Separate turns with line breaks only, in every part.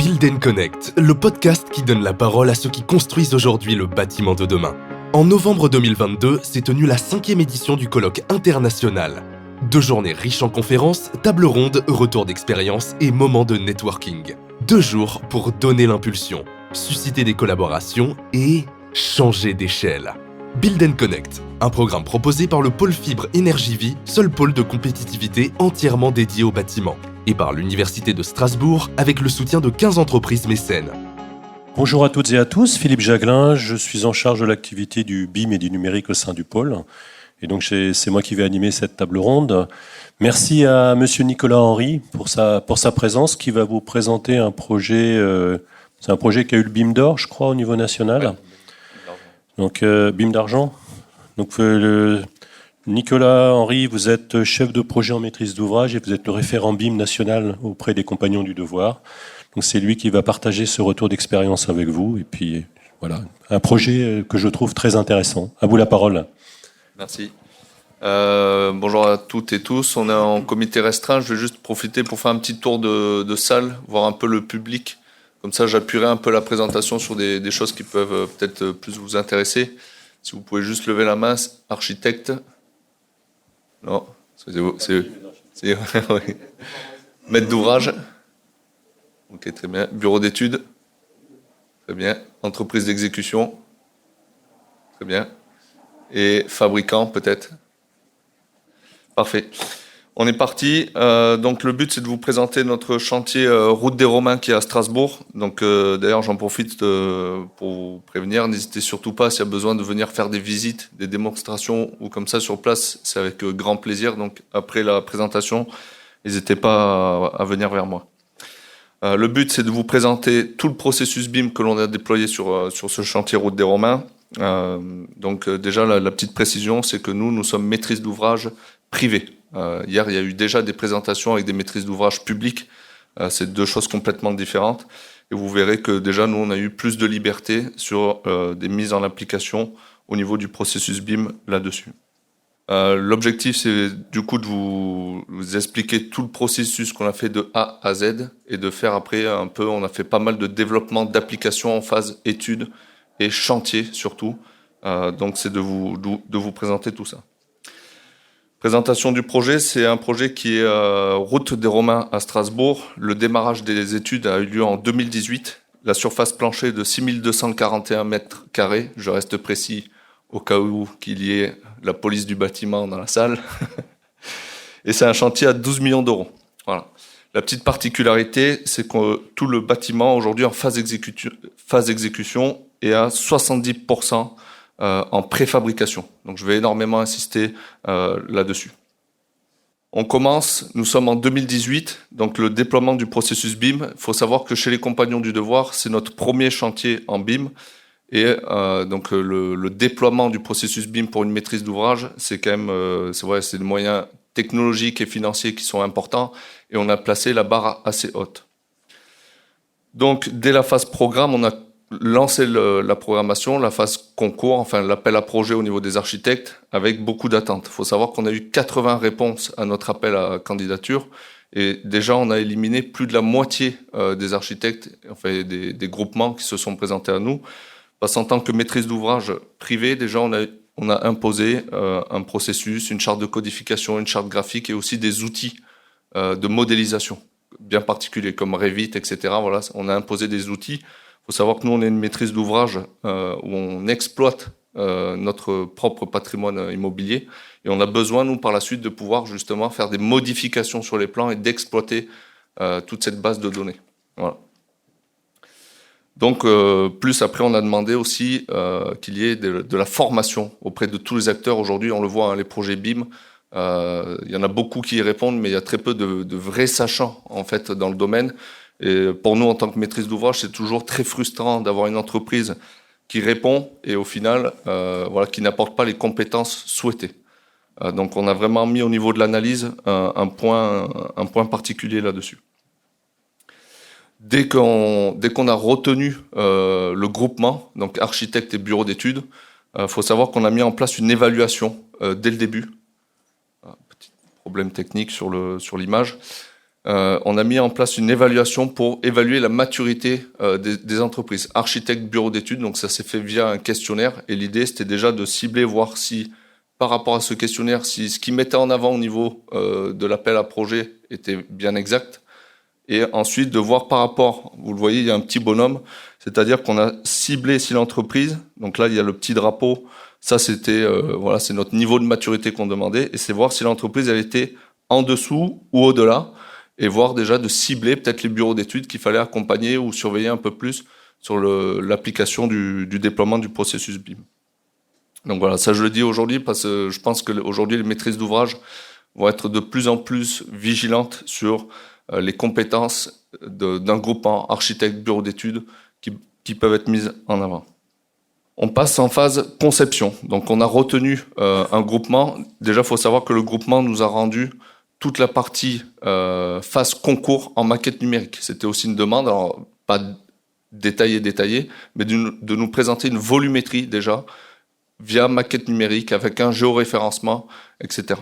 Build & Connect, le podcast qui donne la parole à ceux qui construisent aujourd'hui le bâtiment de demain. En novembre 2022, s'est tenue la 5e édition du colloque international. 2 journées riches en conférences, tables rondes, retours d'expérience et moments de networking. 2 jours pour donner l'impulsion, susciter des collaborations et changer d'échelle. Build & Connect, un programme proposé par le pôle Fibre Énergie Vie, seul pôle de compétitivité entièrement dédié au bâtiment, et par l'Université de Strasbourg avec le soutien de 15 entreprises mécènes.
Bonjour à toutes et à tous, Philippe Jaglin, je suis en charge de l'activité du BIM et du numérique au sein du pôle. Et donc c'est moi qui vais animer cette table ronde. Merci à monsieur Nicolas Henry pour sa présence, qui va vous présenter un projet, c'est un projet qui a eu le BIM d'or, je crois, au niveau national. Ouais. Donc BIM d'argent. Donc Nicolas Henry, vous êtes chef de projet en maîtrise d'ouvrage et vous êtes le référent BIM national auprès des compagnons du devoir. Donc c'est lui qui va partager ce retour d'expérience avec vous. Et puis voilà, un projet que je trouve très intéressant. À vous la parole.
Merci. Bonjour à toutes et tous. On est en comité restreint. Je vais juste profiter pour faire un petit tour de salle, voir un peu le public. Comme ça, j'appuierai un peu la présentation sur des choses qui peuvent peut-être plus vous intéresser. Si vous pouvez juste lever la main, architecte. Non, c'est oui. Maître d'ouvrage. Ok, très bien. Bureau d'études. Très bien. Entreprise d'exécution. Très bien. Et fabricant, peut-être. Parfait. On est parti. Donc, le but, c'est de vous présenter notre chantier Route des Romains qui est à Strasbourg. Donc, d'ailleurs, j'en profite pour vous prévenir. N'hésitez surtout pas, s'il y a besoin de venir faire des visites, des démonstrations ou comme ça sur place. C'est avec grand plaisir. Donc, après la présentation, n'hésitez pas à venir vers moi. Le but, c'est de vous présenter tout le processus BIM que l'on a déployé sur ce chantier Route des Romains. Donc, déjà, la petite précision, c'est que nous sommes maîtrise d'ouvrage privée. Hier, il y a eu déjà des présentations avec des maîtrises d'ouvrage publiques. C'est 2 choses complètement différentes. Et vous verrez que déjà, nous, on a eu plus de liberté sur des mises en application au niveau du processus BIM là-dessus. L'objectif, c'est du coup de vous expliquer tout le processus qu'on a fait de A à Z et de faire après un peu, on a fait pas mal de développement d'applications en phase étude et chantier surtout. Donc, c'est de vous présenter tout ça. Présentation du projet, c'est un projet qui est Route des Romains à Strasbourg. Le démarrage des études a eu lieu en 2018. La surface planchée est de 6241 mètres carrés. Je reste précis au cas où qu'il y ait la police du bâtiment dans la salle. Et c'est un chantier à 12 millions d'euros. Voilà. La petite particularité, c'est que tout le bâtiment aujourd'hui en phase exécution est à 70% en préfabrication. Donc je vais énormément insister là-dessus. On commence, nous sommes en 2018, donc le déploiement du processus BIM. Il faut savoir que chez les compagnons du devoir, c'est notre premier chantier en BIM. Et donc le déploiement du processus BIM pour une maîtrise d'ouvrage, c'est quand même, c'est des moyens technologiques et financiers qui sont importants. Et on a placé la barre assez haute. Donc dès la phase programme, on a lancé la programmation, la phase concours, enfin l'appel à projet au niveau des architectes, avec beaucoup d'attentes. Il faut savoir qu'on a eu 80 réponses à notre appel à candidature, et déjà on a éliminé plus de la moitié des architectes, enfin des groupements qui se sont présentés à nous. Parce qu'en tant que maîtrise d'ouvrage privée, déjà on a imposé un processus, une charte de codification, une charte graphique et aussi des outils de modélisation bien particuliers comme Revit, etc. Voilà, on a imposé des outils. Il faut savoir que nous, on est une maîtrise d'ouvrage où on exploite notre propre patrimoine immobilier et on a besoin, nous, par la suite, de pouvoir justement faire des modifications sur les plans et d'exploiter toute cette base de données. Voilà. Donc, plus après, on a demandé aussi qu'il y ait de la formation auprès de tous les acteurs. Aujourd'hui, on le voit, hein, les projets BIM, il y en a beaucoup qui y répondent, mais il y a très peu de vrais sachants en fait dans le domaine. Et pour nous, en tant que maîtrise d'ouvrage, c'est toujours très frustrant d'avoir une entreprise qui répond et au final, qui n'apporte pas les compétences souhaitées. Donc, on a vraiment mis au niveau de l'analyse un point particulier là-dessus. Dès qu'on a retenu le groupement, donc architecte et bureau d'études, faut savoir qu'on a mis en place une évaluation dès le début. Petit problème technique sur l'image. on a mis en place une évaluation pour évaluer la maturité des entreprises. Architectes, bureaux d'études, donc ça s'est fait via un questionnaire. Et l'idée, c'était déjà de cibler, voir si, par rapport à ce questionnaire, si ce qu'ils mettaient en avant au niveau de l'appel à projet était bien exact. Et ensuite, de voir par rapport, vous le voyez, il y a un petit bonhomme, c'est-à-dire qu'on a ciblé si l'entreprise, donc là, il y a le petit drapeau, ça, c'était, voilà, c'est notre niveau de maturité qu'on demandait, et c'est voir si l'entreprise, elle était en dessous ou au-delà, et voir déjà de cibler peut-être les bureaux d'études qu'il fallait accompagner ou surveiller un peu plus sur l'application du déploiement du processus BIM. Donc voilà, ça je le dis aujourd'hui parce que je pense qu'aujourd'hui les maîtrises d'ouvrage vont être de plus en plus vigilantes sur les compétences d'un groupement architecte, bureau d'études qui peuvent être mises en avant. On passe en phase conception. Donc on a retenu un groupement. Déjà, il faut savoir que le groupement nous a rendu toute la partie phase concours en maquette numérique. C'était aussi une demande, alors pas détaillée, mais de nous présenter une volumétrie déjà via maquette numérique avec un géoréférencement, etc.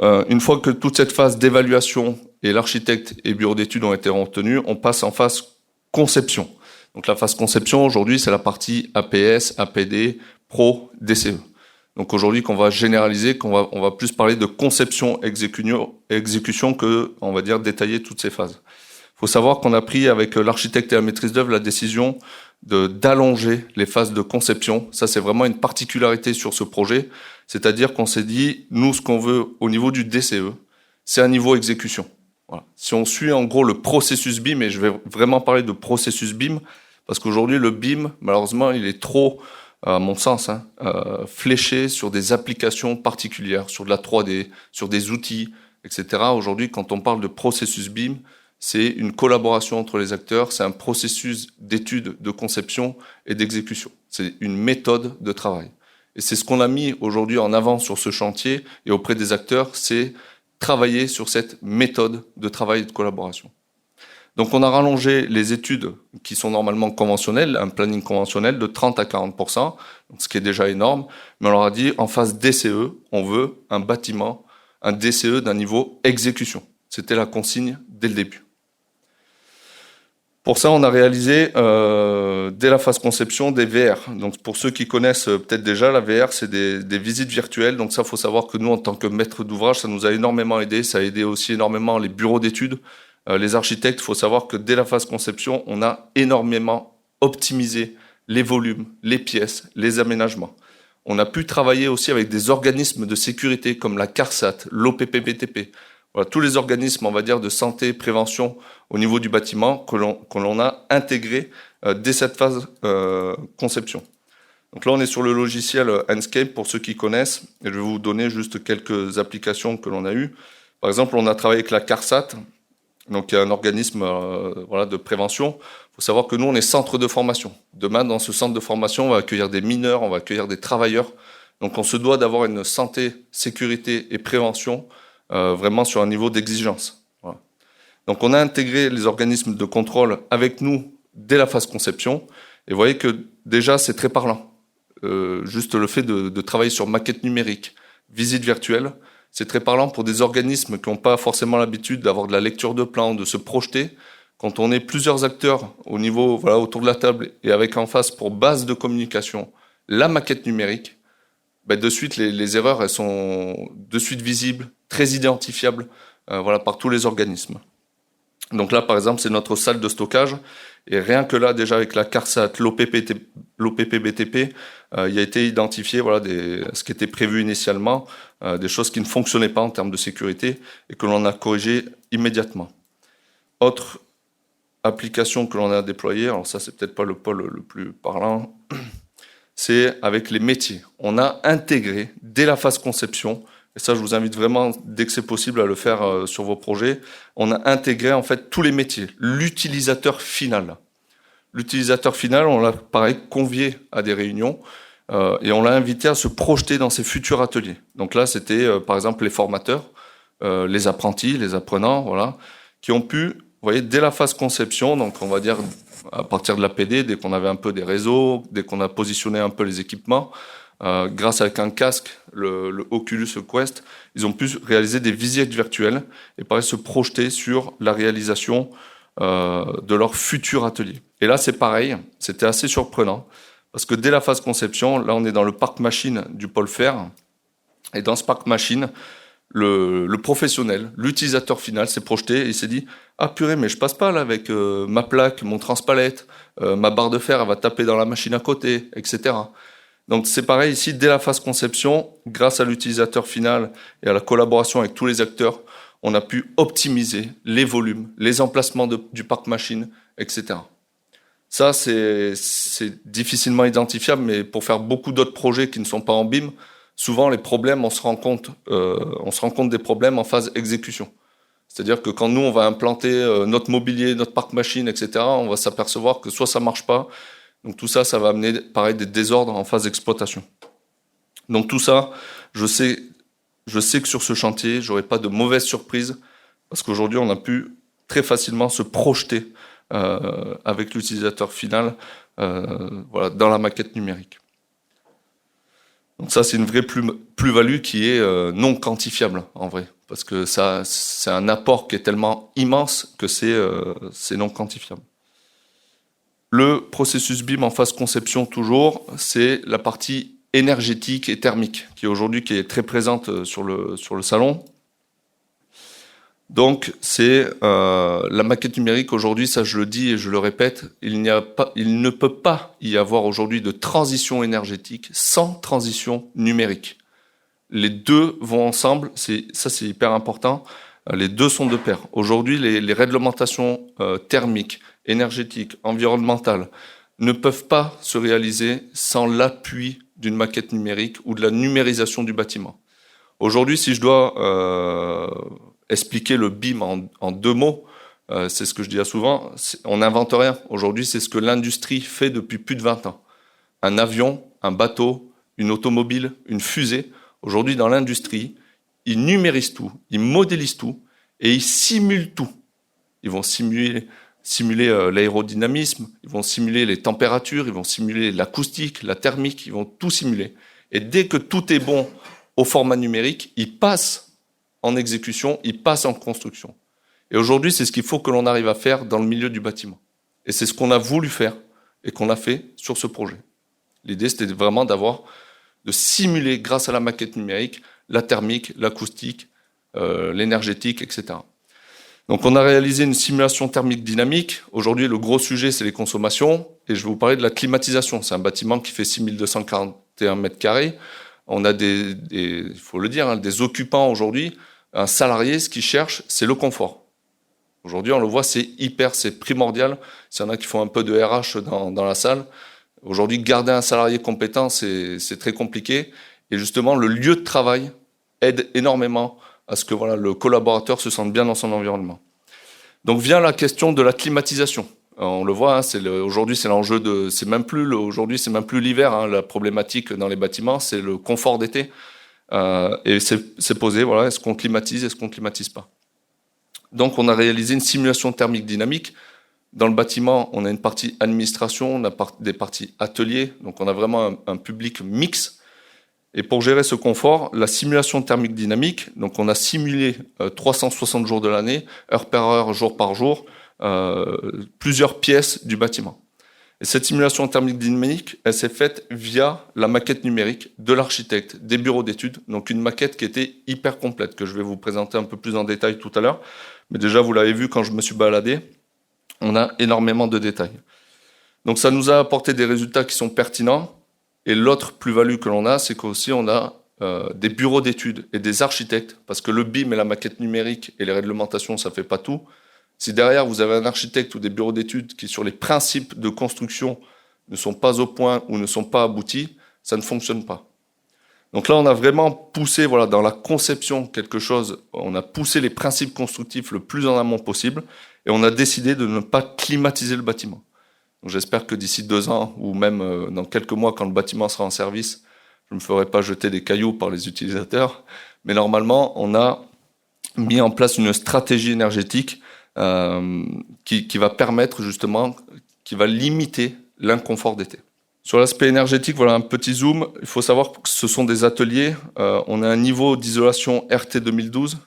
Une fois que toute cette phase d'évaluation et l'architecte et bureau d'études ont été retenus, on passe en phase conception. Donc la phase conception aujourd'hui, c'est la partie APS, APD, Pro, DCE. Donc aujourd'hui qu'on va généraliser, on va plus parler de conception exécution que on va dire détailler toutes ces phases. Il faut savoir qu'on a pris avec l'architecte et la maîtrise d'œuvre la décision d'allonger les phases de conception. Ça, c'est vraiment une particularité sur ce projet. C'est-à-dire qu'on s'est dit, nous, ce qu'on veut au niveau du DCE, c'est un niveau exécution. Voilà. Si on suit en gros le processus BIM, et je vais vraiment parler de processus BIM, parce qu'aujourd'hui, le BIM, malheureusement, il est trop, à mon sens, fléché sur des applications particulières, sur de la 3D, sur des outils, etc. Aujourd'hui, quand on parle de processus BIM, c'est une collaboration entre les acteurs, c'est un processus d'étude, de conception et d'exécution. C'est une méthode de travail. Et c'est ce qu'on a mis aujourd'hui en avant sur ce chantier et auprès des acteurs, c'est travailler sur cette méthode de travail et de collaboration. Donc on a rallongé les études qui sont normalement conventionnelles, un planning conventionnel de 30 à 40%, donc ce qui est déjà énorme, mais on leur a dit en phase DCE, on veut un bâtiment, un DCE d'un niveau exécution. C'était la consigne dès le début. Pour ça, on a réalisé, dès la phase conception, des VR. Donc, pour ceux qui connaissent peut-être déjà, la VR, c'est des visites virtuelles. Donc ça, il faut savoir que nous, en tant que maître d'ouvrage, ça nous a énormément aidé. Ça a aidé aussi énormément les bureaux d'études, les architectes. Il faut savoir que dès la phase conception, on a énormément optimisé les volumes, les pièces, les aménagements. On a pu travailler aussi avec des organismes de sécurité comme la CARSAT, l'OPPBTP. Voilà, tous les organismes, on va dire, de santé, prévention au niveau du bâtiment que l'on a intégré dès cette phase conception. Donc là, on est sur le logiciel Enscape pour ceux qui connaissent. Et je vais vous donner juste quelques applications que l'on a eues. Par exemple, on a travaillé avec la CARSAT, donc un organisme voilà, de prévention. Il faut savoir que nous, on est centre de formation. Demain, dans ce centre de formation, on va accueillir des mineurs, on va accueillir des travailleurs. Donc on se doit d'avoir une santé, sécurité et prévention vraiment sur un niveau d'exigence. Voilà. Donc on a intégré les organismes de contrôle avec nous dès la phase conception, et vous voyez que déjà c'est très parlant. Juste le fait de travailler sur maquette numérique, visite virtuelle, c'est très parlant pour des organismes qui n'ont pas forcément l'habitude d'avoir de la lecture de plan, de se projeter. Quand on est plusieurs acteurs au niveau, voilà, autour de la table et avec en face pour base de communication la maquette numérique, ben de suite les erreurs elles sont de suite visibles, très identifiables voilà, par tous les organismes. Donc là par exemple c'est notre salle de stockage et rien que là déjà avec la CARSAT, l'OPPBTP, il a été identifié voilà, ce qui était prévu initialement, des choses qui ne fonctionnaient pas en termes de sécurité et que l'on a corrigé immédiatement. Autre application que l'on a déployée, alors ça c'est peut-être pas le pôle le plus parlant, c'est avec les métiers. On a intégré, dès la phase conception, et ça je vous invite vraiment, dès que c'est possible, à le faire sur vos projets, on a intégré en fait tous les métiers, l'utilisateur final. L'utilisateur final, on l'a pareil convié à des réunions et on l'a invité à se projeter dans ses futurs ateliers. Donc là c'était par exemple les formateurs, les apprentis, les apprenants, voilà, qui ont pu, vous voyez, dès la phase conception, donc on va dire à partir de la PD, dès qu'on avait un peu des réseaux, dès qu'on a positionné un peu les équipements, grâce avec un casque, le Oculus Quest, ils ont pu réaliser des visites virtuelles et pareil se projeter sur la réalisation de leur futur atelier. Et là, c'est pareil, c'était assez surprenant parce que dès la phase conception, là, on est dans le parc machine du pôle Fer. Et dans ce parc machine, le professionnel, l'utilisateur final s'est projeté et il s'est dit « Ah purée, mais je passe pas là avec ma plaque, mon transpalette, ma barre de fer, elle va taper dans la machine à côté, etc. » Donc c'est pareil ici, dès la phase conception, grâce à l'utilisateur final et à la collaboration avec tous les acteurs, on a pu optimiser les volumes, les emplacements du parc machine, etc. Ça, c'est difficilement identifiable, mais pour faire beaucoup d'autres projets qui ne sont pas en BIM, souvent les problèmes, on se rend compte des problèmes en phase exécution. C'est-à-dire que quand nous, on va implanter notre mobilier, notre parc machine, etc., on va s'apercevoir que soit ça marche pas, donc tout ça, ça va amener pareil des désordres en phase d'exploitation. Donc tout ça, je sais que sur ce chantier, j'aurai pas de mauvaises surprises parce qu'aujourd'hui, on a pu très facilement se projeter avec l'utilisateur final voilà, dans la maquette numérique. Donc ça, c'est une vraie plus-value qui est non quantifiable en vrai, parce que ça, c'est un apport qui est tellement immense que c'est non quantifiable. Le processus BIM en phase conception toujours, c'est la partie énergétique et thermique qui est très présente sur le salon. Donc c'est la maquette numérique aujourd'hui, ça je le dis et je le répète, il ne peut pas y avoir aujourd'hui de transition énergétique sans transition numérique. Les deux vont ensemble, c'est hyper important. Les deux sont de pair. Aujourd'hui, les réglementations thermiques, énergétiques, environnementales ne peuvent pas se réaliser sans l'appui d'une maquette numérique ou de la numérisation du bâtiment. Aujourd'hui, si je dois expliquer le BIM en deux mots, c'est ce que je dis souvent, on n'invente rien. Aujourd'hui, c'est ce que l'industrie fait depuis plus de 20 ans. Un avion, un bateau, une automobile, une fusée. Aujourd'hui, dans l'industrie, ils numérisent tout, ils modélisent tout et ils simulent tout. Ils vont simuler l'aérodynamisme, ils vont simuler les températures, ils vont simuler l'acoustique, la thermique, ils vont tout simuler. Et dès que tout est bon au format numérique, ils passent en exécution, ils passent en construction. Et aujourd'hui, c'est ce qu'il faut que l'on arrive à faire dans le milieu du bâtiment. Et c'est ce qu'on a voulu faire et qu'on a fait sur ce projet. L'idée, c'était vraiment de simuler, grâce à la maquette numérique, la thermique, l'acoustique, l'énergétique, etc. Donc on a réalisé une simulation thermique dynamique. Aujourd'hui, le gros sujet, c'est les consommations. Et je vais vous parler de la climatisation. C'est un bâtiment qui fait 6241 mètres carrés. On a il faut le dire, des occupants aujourd'hui. Un salarié, ce qu'il cherche, c'est le confort. Aujourd'hui, on le voit, c'est primordial. S'il y en a qui font un peu de RH dans la salle, aujourd'hui, garder un salarié compétent, c'est très compliqué. Et justement, le lieu de travail aide énormément à ce que le collaborateur se sente bien dans son environnement. Donc vient la question de la climatisation. On le voit, aujourd'hui c'est l'enjeu aujourd'hui c'est même plus l'hiver, la problématique dans les bâtiments, c'est le confort d'été. Et c'est posé, est-ce qu'on climatise, est-ce qu'on climatise pas. Donc on a réalisé une simulation thermique dynamique. Dans le bâtiment, on a une partie administration, on a des parties ateliers, donc on a vraiment un public mix. Et pour gérer ce confort, la simulation thermique dynamique, donc on a simulé 360 jours de l'année, heure par heure, jour par jour, plusieurs pièces du bâtiment. Et cette simulation thermique dynamique, elle s'est faite via la maquette numérique de l'architecte, des bureaux d'études, donc une maquette qui était hyper complète, que je vais vous présenter un peu plus en détail tout à l'heure. Mais déjà, vous l'avez vu quand je me suis baladé, on a énormément de détails. Donc ça nous a apporté des résultats qui sont pertinents. Et l'autre plus-value que l'on a, c'est qu'aussi on a des bureaux d'études et des architectes, parce que le BIM et la maquette numérique et les réglementations, ça fait pas tout. Si derrière vous avez un architecte ou des bureaux d'études qui, sur les principes de construction, ne sont pas au point ou ne sont pas aboutis, ça ne fonctionne pas. Donc là, on a vraiment poussé, dans la conception quelque chose, on a poussé les principes constructifs le plus en amont possible, et on a décidé de ne pas climatiser le bâtiment. J'espère que d'ici 2 ans, ou même dans quelques mois, quand le bâtiment sera en service, je ne me ferai pas jeter des cailloux par les utilisateurs. Mais normalement, on a mis en place une stratégie énergétique qui va permettre justement, qui va limiter l'inconfort d'été. Sur l'aspect énergétique, voilà un petit zoom. Il faut savoir que ce sont des ateliers. On a un niveau d'isolation RT 2012.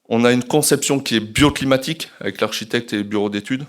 On a une conception qui est bioclimatique avec l'architecte et les bureaux d'études.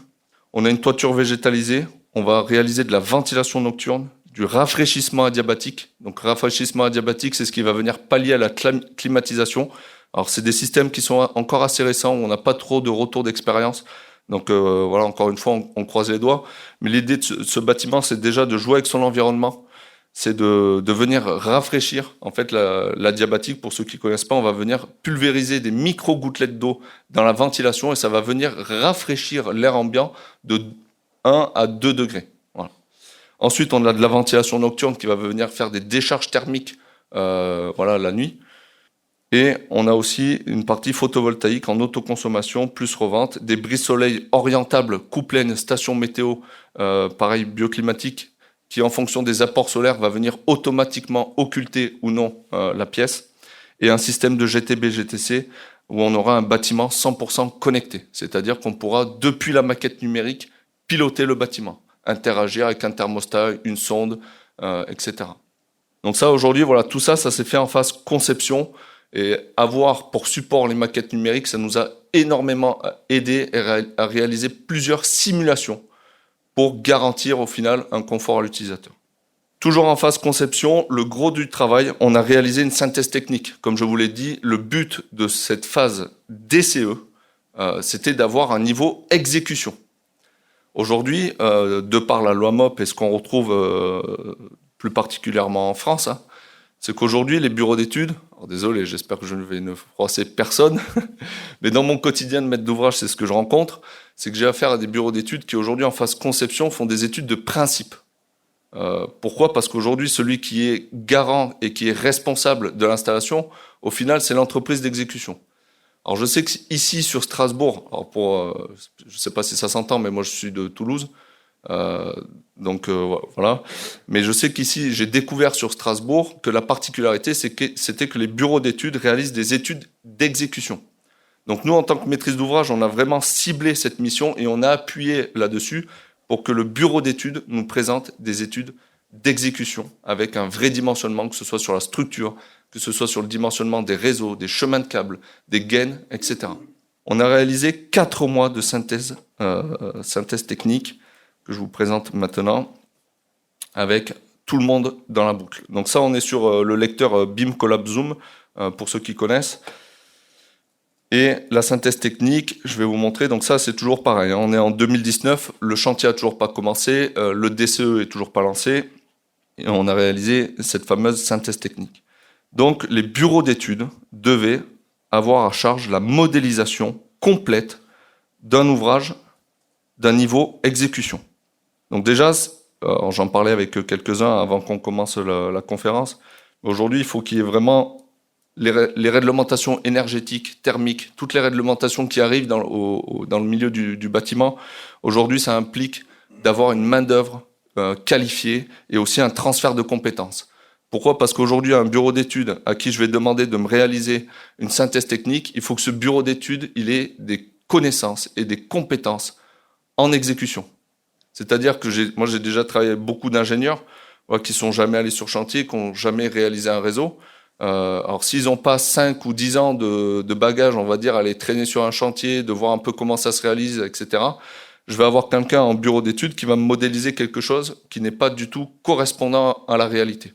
On a une toiture végétalisée. On va réaliser de la ventilation nocturne, du rafraîchissement adiabatique. Donc rafraîchissement adiabatique, c'est ce qui va venir pallier à la climatisation. Alors c'est des systèmes qui sont encore assez récents, où on n'a pas trop de retour d'expérience. Donc voilà, encore une fois, on croise les doigts. Mais l'idée de ce bâtiment, c'est déjà de jouer avec son environnement. C'est de venir rafraîchir. En fait, l'adiabatique, pour ceux qui ne connaissent pas, on va venir pulvériser des micro-gouttelettes d'eau dans la ventilation et ça va venir rafraîchir l'air ambiant de 1 à 2 degrés. Voilà. Ensuite, on a de la ventilation nocturne qui va venir faire des décharges thermiques la nuit. Et on a aussi une partie photovoltaïque en autoconsommation plus revente, des brise-soleil orientables couplés à une station météo, pareil bioclimatique, qui en fonction des apports solaires va venir automatiquement occulter ou non la pièce, et un système de GTB-GTC où on aura un bâtiment 100% connecté, c'est-à-dire qu'on pourra, depuis la maquette numérique, piloter le bâtiment, interagir avec un thermostat, une sonde, etc. Donc ça, aujourd'hui, voilà, tout ça, ça s'est fait en phase conception. Et avoir pour support les maquettes numériques, ça nous a énormément aidé à réaliser plusieurs simulations pour garantir au final un confort à l'utilisateur. Toujours en phase conception, le gros du travail, on a réalisé une synthèse technique. Comme je vous l'ai dit, le but de cette phase DCE, c'était d'avoir un niveau exécution. Aujourd'hui, de par la loi MOP et ce qu'on retrouve plus particulièrement en France, c'est qu'aujourd'hui, les bureaux d'études, alors désolé, j'espère que je ne vais ne froisser personne, mais dans mon quotidien de maître d'ouvrage, c'est ce que je rencontre, c'est que j'ai affaire à des bureaux d'études qui aujourd'hui, en phase conception, font des études de principe. Pourquoi ? Parce qu'aujourd'hui, celui qui est garant et qui est responsable de l'installation, au final, c'est l'entreprise d'exécution. Alors je sais qu'ici, sur Strasbourg, alors je ne sais pas si ça s'entend, mais moi je suis de Toulouse, voilà. Mais je sais qu'ici, j'ai découvert sur Strasbourg que la particularité, c'était que les bureaux d'études réalisent des études d'exécution. Donc nous, en tant que maîtrise d'ouvrage, on a vraiment ciblé cette mission et on a appuyé là-dessus pour que le bureau d'études nous présente des études d'exécution avec un vrai dimensionnement, que ce soit sur la structure, que ce soit sur le dimensionnement des réseaux, des chemins de câbles, des gaines, etc. On a réalisé 4 mois de synthèse technique que je vous présente maintenant, avec tout le monde dans la boucle. Donc ça, on est sur le lecteur BIM Collab Zoom, pour ceux qui connaissent. Et la synthèse technique, je vais vous montrer, donc ça, c'est toujours pareil. On est en 2019, le chantier n'a toujours pas commencé, le DCE est toujours pas lancé, et on a réalisé cette fameuse synthèse technique. Donc, les bureaux d'études devaient avoir à charge la modélisation complète d'un ouvrage d'un niveau exécution. Donc déjà, j'en parlais avec quelques-uns avant qu'on commence la conférence. Aujourd'hui, il faut qu'il y ait vraiment les réglementations énergétiques, thermiques, toutes les réglementations qui arrivent dans le milieu du bâtiment. Aujourd'hui, ça implique d'avoir une main-d'œuvre qualifiée et aussi un transfert de compétences. Pourquoi ? Parce qu'aujourd'hui, un bureau d'études à qui je vais demander de me réaliser une synthèse technique, il faut que ce bureau d'études il ait des connaissances et des compétences en exécution. C'est-à-dire que moi j'ai déjà travaillé avec beaucoup d'ingénieurs qui sont jamais allés sur chantier, qui n'ont jamais réalisé un réseau. Alors s'ils n'ont pas 5 ou 10 ans de bagages, on va dire, à aller traîner sur un chantier, de voir un peu comment ça se réalise, etc., je vais avoir quelqu'un en bureau d'études qui va me modéliser quelque chose qui n'est pas du tout correspondant à la réalité.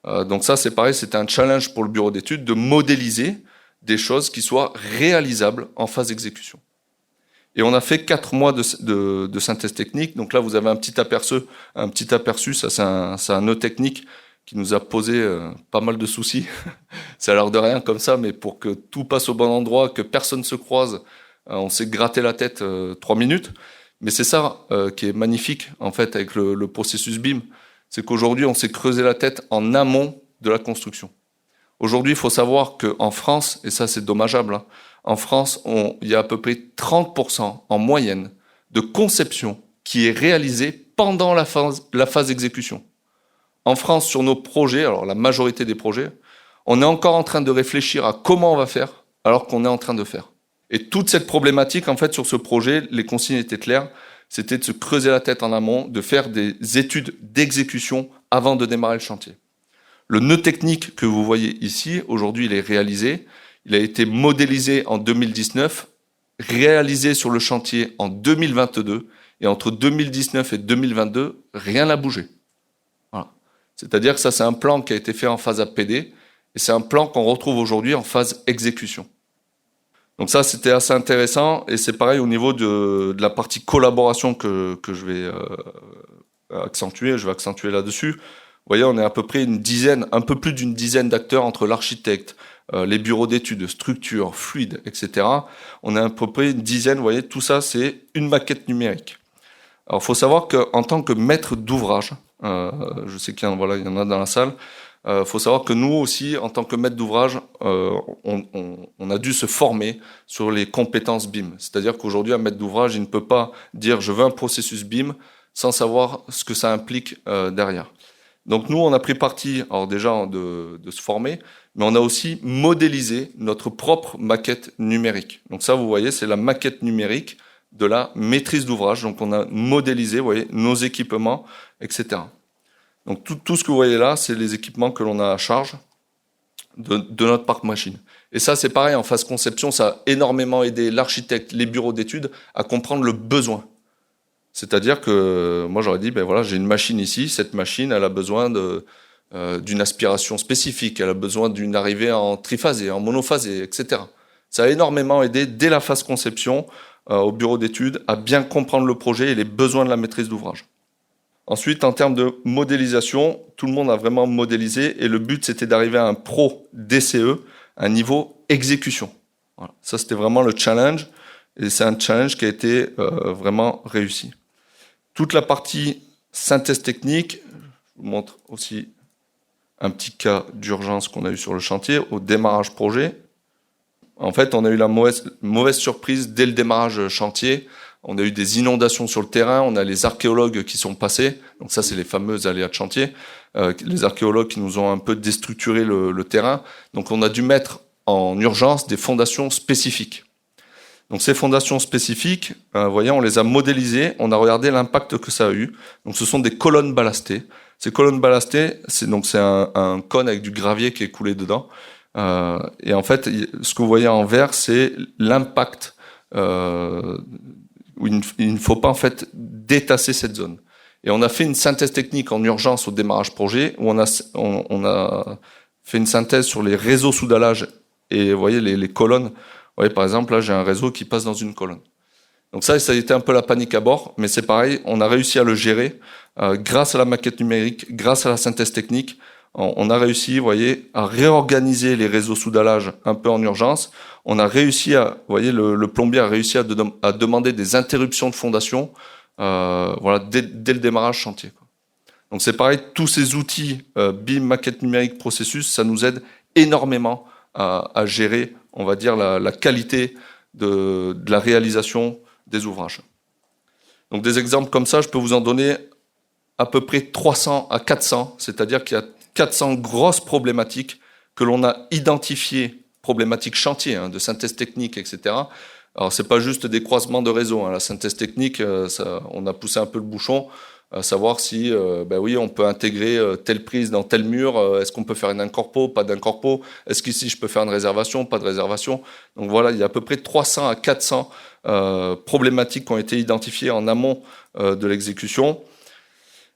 Donc ça, c'est pareil, c'est un challenge pour le bureau d'études de modéliser des choses qui soient réalisables en phase d'exécution. Et on a fait 4 mois de synthèse technique. Donc là, vous avez un petit aperçu. Ça, c'est un nœud technique qui nous a posé pas mal de soucis. Ça a l'air de rien comme ça, mais pour que tout passe au bon endroit, que personne se croise, on s'est gratté la tête 3 minutes. Mais c'est ça qui est magnifique, en fait, avec le processus BIM. C'est qu'aujourd'hui, on s'est creusé la tête en amont de la construction. Aujourd'hui, il faut savoir qu'en France, et ça c'est dommageable, en France, il y a à peu près 30% en moyenne de conception qui est réalisée pendant la phase d'exécution. En France, sur nos projets, alors la majorité des projets, on est encore en train de réfléchir à comment on va faire alors qu'on est en train de faire. Et toute cette problématique, en fait, sur ce projet, les consignes étaient claires, c'était de se creuser la tête en amont, de faire des études d'exécution avant de démarrer le chantier. Le nœud technique que vous voyez ici, aujourd'hui, il est réalisé. Il a été modélisé en 2019, réalisé sur le chantier en 2022, et entre 2019 et 2022, rien n'a bougé. Voilà. C'est-à-dire que ça, c'est un plan qui a été fait en phase APD, et c'est un plan qu'on retrouve aujourd'hui en phase exécution. Donc ça, c'était assez intéressant, et c'est pareil au niveau de la partie collaboration que je vais accentuer. Je vais accentuer là-dessus. Vous voyez, on est à peu près un peu plus d'une dizaine d'acteurs entre l'architecte, les bureaux d'études, structures, fluides, etc. On est à peu près une dizaine. Vous voyez, tout ça, c'est une maquette numérique. Alors, il faut savoir qu'en tant que maître d'ouvrage, je sais qu'il y en a dans la salle, faut savoir que nous aussi, en tant que maître d'ouvrage, on a dû se former sur les compétences BIM. C'est-à-dire qu'aujourd'hui, un maître d'ouvrage, il ne peut pas dire « je veux un processus BIM » sans savoir ce que ça implique derrière. Donc nous, on a pris parti, alors déjà de se former, mais on a aussi modélisé notre propre maquette numérique. Donc ça, vous voyez, c'est la maquette numérique de la maîtrise d'ouvrage. Donc on a modélisé, vous voyez, nos équipements, etc. Donc tout ce que vous voyez là, c'est les équipements que l'on a à charge de notre parc machine. Et ça, c'est pareil, en phase conception, ça a énormément aidé l'architecte, les bureaux d'études à comprendre le besoin. C'est-à-dire que moi, j'aurais dit, ben voilà, j'ai une machine ici, cette machine, elle a besoin d'une aspiration spécifique, elle a besoin d'une arrivée en triphasé, en monophasé, etc. Ça a énormément aidé, dès la phase conception, au bureau d'études, à bien comprendre le projet et les besoins de la maîtrise d'ouvrage. Ensuite, en termes de modélisation, tout le monde a vraiment modélisé et le but, c'était d'arriver à un pro DCE, un niveau exécution. Voilà. Ça, c'était vraiment le challenge et c'est un challenge qui a été vraiment réussi. Toute la partie synthèse technique, je vous montre aussi un petit cas d'urgence qu'on a eu sur le chantier au démarrage projet. En fait, on a eu la mauvaise surprise dès le démarrage chantier. On a eu des inondations sur le terrain, on a les archéologues qui sont passés, donc ça c'est les fameux aléas de chantier, les archéologues qui nous ont un peu déstructuré le terrain, donc on a dû mettre en urgence des fondations spécifiques. Donc ces fondations spécifiques, vous voyez, on les a modélisées, on a regardé l'impact que ça a eu, donc ce sont des colonnes ballastées. Ces colonnes ballastées, c'est un cône avec du gravier qui est coulé dedans, et en fait, ce que vous voyez en vert, c'est l'impact où il ne faut pas en fait détasser cette zone. Et on a fait une synthèse technique en urgence au démarrage projet, où on a fait une synthèse sur les réseaux sous dallage et vous voyez les colonnes. Vous voyez par exemple là j'ai un réseau qui passe dans une colonne. Donc ça a été un peu la panique à bord, mais c'est pareil, on a réussi à le gérer grâce à la maquette numérique, grâce à la synthèse technique. On a réussi, vous voyez, à réorganiser les réseaux sous dallage un peu en urgence. On a réussi vous voyez, le plombier a réussi à demander des interruptions de fondation, voilà, dès le démarrage chantier, quoi. Donc c'est pareil, tous ces outils, BIM, maquette numérique, processus, ça nous aide énormément à gérer, on va dire, la qualité de la réalisation des ouvrages. Donc des exemples comme ça, je peux vous en donner à peu près 300 à 400, c'est-à-dire qu'il y a 400 grosses problématiques que l'on a identifiées, problématiques chantier, hein, de synthèse technique, etc. Alors c'est pas juste des croisements de réseaux, hein. La synthèse technique, on a poussé un peu le bouchon, à savoir si, oui, on peut intégrer telle prise dans tel mur, est-ce qu'on peut faire une incorpo, pas d'incorpo, est-ce qu'ici je peux faire une réservation, pas de réservation. Donc voilà, il y a à peu près 300 à 400 problématiques qui ont été identifiées en amont de l'exécution.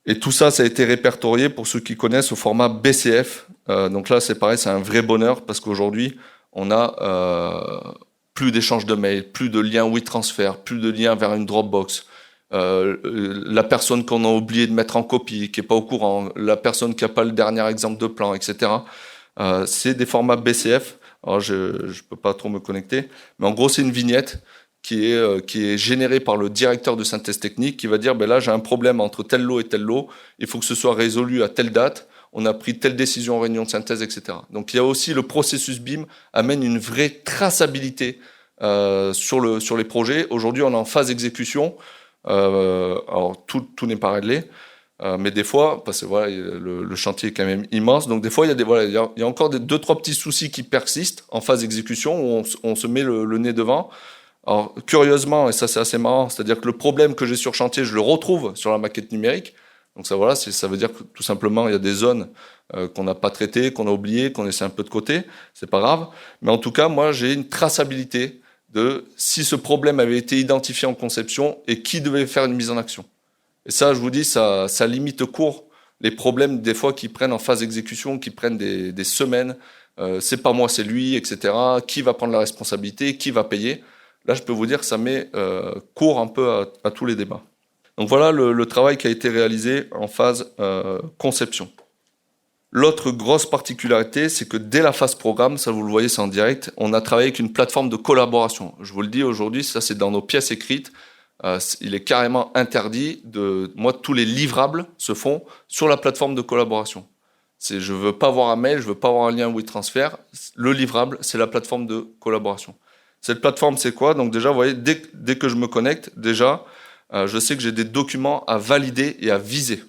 Et tout ça, ça a été répertorié, pour ceux qui connaissent, au format BCF. Donc là, c'est pareil, c'est un vrai bonheur, parce qu'aujourd'hui, on a plus d'échanges de mails, plus de liens WeTransfer, plus de liens vers une Dropbox. La personne qu'on a oublié de mettre en copie, qui n'est pas au courant, la personne qui n'a pas le dernier exemple de plan, etc. C'est des formats BCF. Alors, je ne peux pas trop me connecter, mais en gros, c'est une vignette qui est généré par le directeur de synthèse technique qui va dire là j'ai un problème entre tel lot et tel lot, il faut que ce soit résolu à telle date, on a pris telle décision en réunion de synthèse, etc. Donc il y a aussi le processus BIM amène une vraie traçabilité sur les projets. Aujourd'hui on est en phase d'exécution, alors tout n'est pas réglé, mais des fois, parce que voilà, le chantier est quand même immense, donc des fois il y a encore 2-3 petits soucis qui persistent en phase d'exécution où on se met le nez devant. Alors, curieusement, et ça c'est assez marrant, c'est-à-dire que le problème que j'ai sur chantier, je le retrouve sur la maquette numérique. Donc ça, voilà, ça veut dire que tout simplement, il y a des zones qu'on n'a pas traitées, qu'on a oubliées, qu'on essaie un peu de côté. C'est pas grave. Mais en tout cas, moi, j'ai une traçabilité de si ce problème avait été identifié en conception et qui devait faire une mise en action. Et ça, je vous dis, ça limite court les problèmes des fois qui prennent en phase d'exécution, qui prennent des semaines. C'est pas moi, c'est lui, etc. Qui va prendre la responsabilité, qui va payer? Là, je peux vous dire que ça met court un peu à tous les débats. Donc voilà le travail qui a été réalisé en phase conception. L'autre grosse particularité, c'est que dès la phase programme, ça vous le voyez, c'est en direct, on a travaillé avec une plateforme de collaboration. Je vous le dis aujourd'hui, ça c'est dans nos pièces écrites. Il est carrément interdit moi, tous les livrables se font sur la plateforme de collaboration. Je veux pas avoir un mail, je veux pas avoir un lien WeTransfer. Le livrable, c'est la plateforme de collaboration. Cette plateforme, c'est quoi? Donc déjà, vous voyez, dès que je me connecte, déjà, je sais que j'ai des documents à valider et à viser.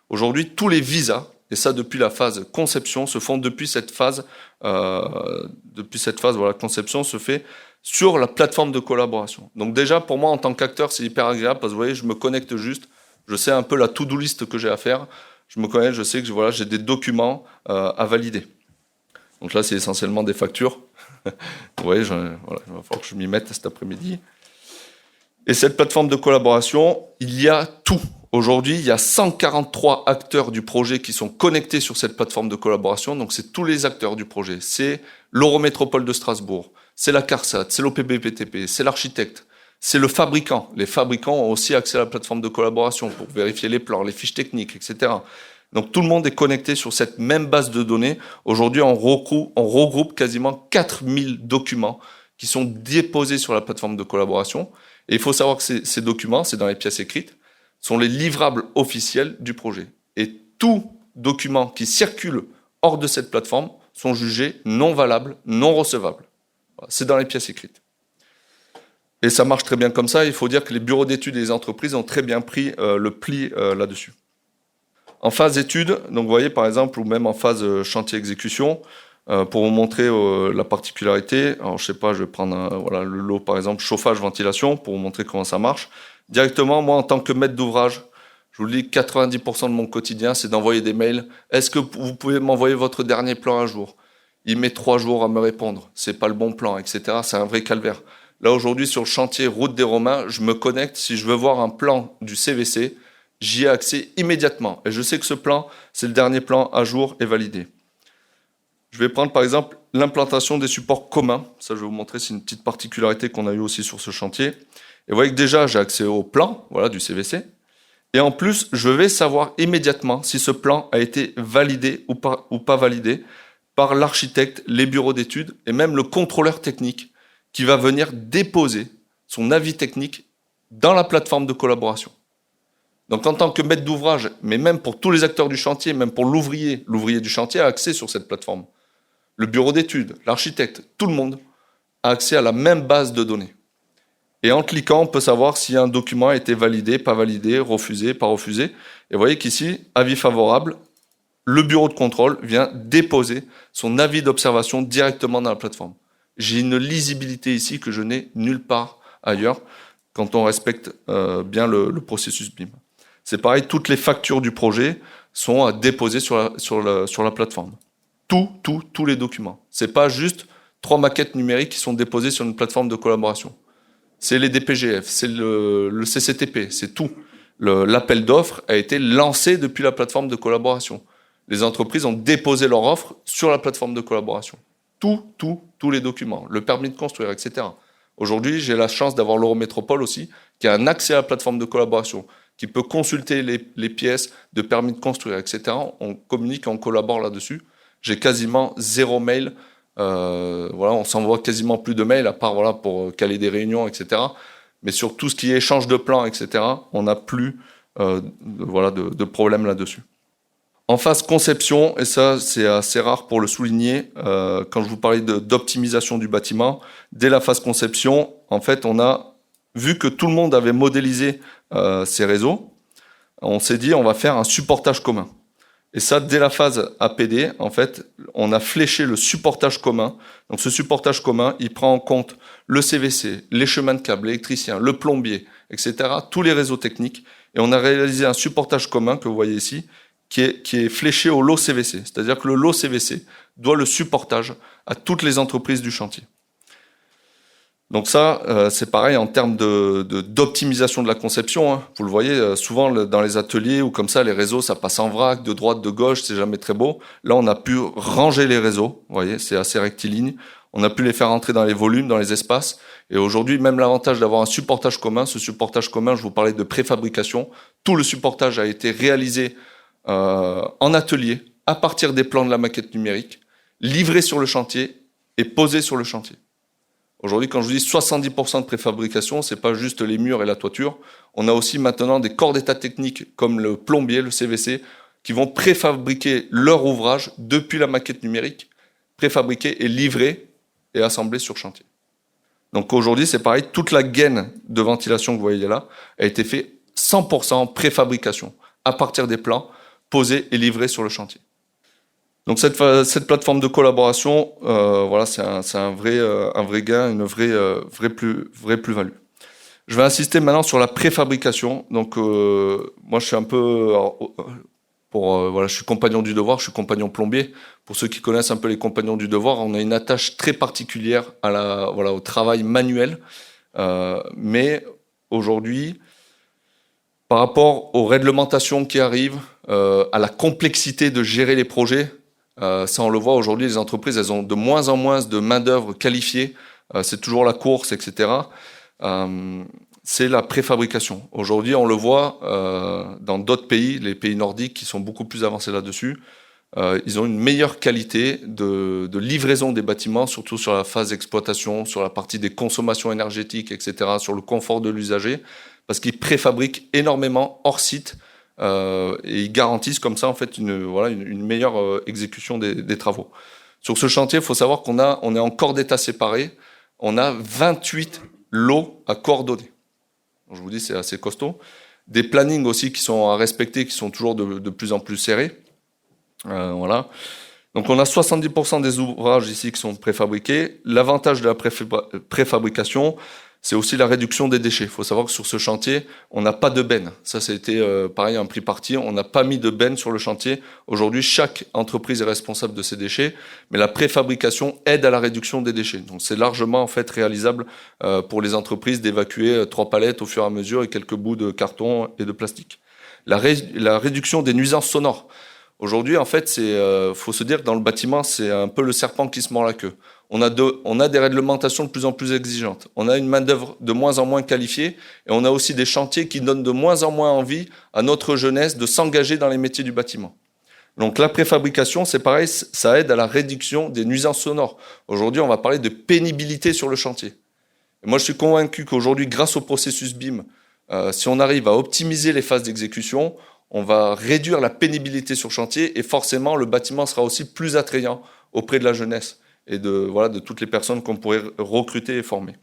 Aujourd'hui, tous les visas, et ça depuis la phase conception, se font depuis cette phase voilà, conception se fait sur la plateforme de collaboration. Donc déjà, pour moi, en tant qu'acteur, c'est hyper agréable parce que vous voyez, je me connecte juste, je sais un peu la to-do list que j'ai à faire, je me connecte, je sais que voilà, j'ai des documents à valider. Donc là, c'est essentiellement des factures. Vous voyez, voilà, il va falloir que je m'y mette cet après-midi. Et cette plateforme de collaboration, il y a tout. Aujourd'hui, il y a 143 acteurs du projet qui sont connectés sur cette plateforme de collaboration. Donc, c'est tous les acteurs du projet. C'est l'Eurométropole de Strasbourg, c'est la CARSAT, c'est l'OPBPTP, c'est l'architecte, c'est le fabricant. Les fabricants ont aussi accès à la plateforme de collaboration pour vérifier les plans, les fiches techniques, etc. Donc, tout le monde est connecté sur cette même base de données. Aujourd'hui, on regroupe quasiment 4000 documents qui sont déposés sur la plateforme de collaboration. Et il faut savoir que ces documents, c'est dans les pièces écrites, sont les livrables officiels du projet. Et tout document qui circule hors de cette plateforme sont jugés non valables, non recevables. Voilà, c'est dans les pièces écrites. Et ça marche très bien comme ça. Il faut dire que les bureaux d'études et les entreprises ont très bien pris le pli là-dessus. En phase études, donc vous voyez par exemple, ou même en phase chantier exécution, pour vous montrer la particularité, alors je sais pas, je vais prendre voilà, le lot par exemple chauffage, ventilation, pour vous montrer comment ça marche. Directement, moi en tant que maître d'ouvrage, je vous le dis, 90% de mon quotidien, c'est d'envoyer des mails. Est-ce que vous pouvez m'envoyer votre dernier plan un jour? Il met 3 jours à me répondre, c'est pas le bon plan, etc. C'est un vrai calvaire. Là aujourd'hui sur le chantier Route des Romains, je me connecte, si je veux voir un plan du CVC, j'y ai accès immédiatement. Et je sais que ce plan, c'est le dernier plan à jour et validé. Je vais prendre par exemple l'implantation des supports communs. Ça, je vais vous montrer, c'est une petite particularité qu'on a eue aussi sur ce chantier. Et vous voyez que déjà, j'ai accès au plan voilà, du CVC. Et en plus, je vais savoir immédiatement si ce plan a été validé ou pas validé par l'architecte, les bureaux d'études et même le contrôleur technique qui va venir déposer son avis technique dans la plateforme de collaboration. Donc en tant que maître d'ouvrage, mais même pour tous les acteurs du chantier, même pour l'ouvrier du chantier a accès sur cette plateforme. Le bureau d'études, l'architecte, tout le monde a accès à la même base de données. Et en cliquant, on peut savoir si un document a été validé, pas validé, refusé, pas refusé. Et vous voyez qu'ici, avis favorable, le bureau de contrôle vient déposer son avis d'observation directement dans la plateforme. J'ai une lisibilité ici que je n'ai nulle part ailleurs quand on respecte bien le processus BIM. C'est pareil, toutes les factures du projet sont à déposer sur la plateforme. Tous les documents. C'est pas juste 3 maquettes numériques qui sont déposées sur une plateforme de collaboration. C'est les DPGF, c'est le CCTP, c'est tout. L'appel d'offres a été lancé depuis la plateforme de collaboration. Les entreprises ont déposé leur offre sur la plateforme de collaboration. Tous les documents, le permis de construire, etc. Aujourd'hui, j'ai la chance d'avoir l'Eurométropole aussi, qui a un accès à la plateforme de collaboration, qui peut consulter les pièces de permis de construire, etc. On communique, on collabore là-dessus. J'ai quasiment 0 mail. Voilà, on s'envoie quasiment plus de mails, à part voilà, pour caler des réunions, etc. Mais sur tout ce qui est échange de plans, etc., on n'a plus de problème là-dessus. En phase conception, et ça c'est assez rare pour le souligner, quand je vous parlais d'optimisation du bâtiment, dès la phase conception, en fait, on a vu que tout le monde avait modélisé ces réseaux, on s'est dit on va faire un supportage commun. Et ça, dès la phase APD, en fait, on a fléché le supportage commun. Donc ce supportage commun, il prend en compte le CVC, les chemins de câble, l'électricien, le plombier, etc., tous les réseaux techniques. Et on a réalisé un supportage commun, que vous voyez ici, qui est fléché au lot CVC. C'est-à-dire que le lot CVC doit le supportage à toutes les entreprises du chantier. Donc ça, c'est pareil en termes d'optimisation de la conception. Hein. Vous le voyez, souvent dans les ateliers ou comme ça, les réseaux, ça passe en vrac, de droite, de gauche, c'est jamais très beau. Là, on a pu ranger les réseaux, vous voyez, c'est assez rectiligne. On a pu les faire entrer dans les volumes, dans les espaces. Et aujourd'hui, même l'avantage d'avoir un supportage commun, ce supportage commun, je vous parlais de préfabrication, tout le supportage a été réalisé en atelier, à partir des plans de la maquette numérique, livré sur le chantier et posé sur le chantier. Aujourd'hui, quand je vous dis 70% de préfabrication, c'est pas juste les murs et la toiture. On a aussi maintenant des corps d'état techniques comme le plombier, le CVC, qui vont préfabriquer leur ouvrage depuis la maquette numérique, préfabriquer et livrer et assembler sur chantier. Donc aujourd'hui, c'est pareil, toute la gaine de ventilation que vous voyez là a été faite 100% en préfabrication, à partir des plans, posés et livrés sur le chantier. Donc cette plateforme de collaboration, voilà, c'est un vrai gain, une vraie plus-value. Je vais insister maintenant sur la préfabrication. Donc moi je suis un peu voilà, je suis compagnon du devoir, je suis compagnon plombier. Pour ceux qui connaissent un peu les compagnons du devoir, on a une attache très particulière au travail manuel. Mais aujourd'hui, par rapport aux réglementations qui arrivent, à la complexité de gérer les projets, ça on le voit aujourd'hui, les entreprises elles ont de moins en moins de main-d'œuvre qualifiée, c'est toujours la course, etc. C'est la préfabrication. Aujourd'hui, on le voit dans d'autres pays, les pays nordiques qui sont beaucoup plus avancés là-dessus. Ils ont une meilleure qualité de livraison des bâtiments, surtout sur la phase d'exploitation, sur la partie des consommations énergétiques, etc., sur le confort de l'usager, parce qu'ils préfabriquent énormément hors site. Et ils garantissent comme ça en fait une meilleure exécution des travaux. Sur ce chantier, il faut savoir on est en corps d'état séparés, on a 28 lots à coordonner. Je vous dis, c'est assez costaud. Des plannings aussi qui sont à respecter, qui sont toujours de plus en plus serrés. Voilà. Donc on a 70% des ouvrages ici qui sont préfabriqués. L'avantage de la préfabrication, c'est aussi la réduction des déchets. Il faut savoir que sur ce chantier, on n'a pas de benne. Ça, c'était pareil, un pris parti. On n'a pas mis de benne sur le chantier. Aujourd'hui, chaque entreprise est responsable de ses déchets, mais la préfabrication aide à la réduction des déchets. Donc, c'est largement en fait réalisable pour les entreprises d'évacuer 3 palettes au fur et à mesure et quelques bouts de carton et de plastique. La réduction des nuisances sonores. Aujourd'hui, en fait, faut se dire que dans le bâtiment, c'est un peu le serpent qui se mord la queue. On a des réglementations de plus en plus exigeantes. On a une main-d'œuvre de moins en moins qualifiée et on a aussi des chantiers qui donnent de moins en moins envie à notre jeunesse de s'engager dans les métiers du bâtiment. Donc la préfabrication, c'est pareil, ça aide à la réduction des nuisances sonores. Aujourd'hui, on va parler de pénibilité sur le chantier. Et moi, je suis convaincu qu'aujourd'hui, grâce au processus BIM, si on arrive à optimiser les phases d'exécution, on va réduire la pénibilité sur chantier et forcément, le bâtiment sera aussi plus attrayant auprès de la jeunesse et de toutes les personnes qu'on pourrait recruter et former.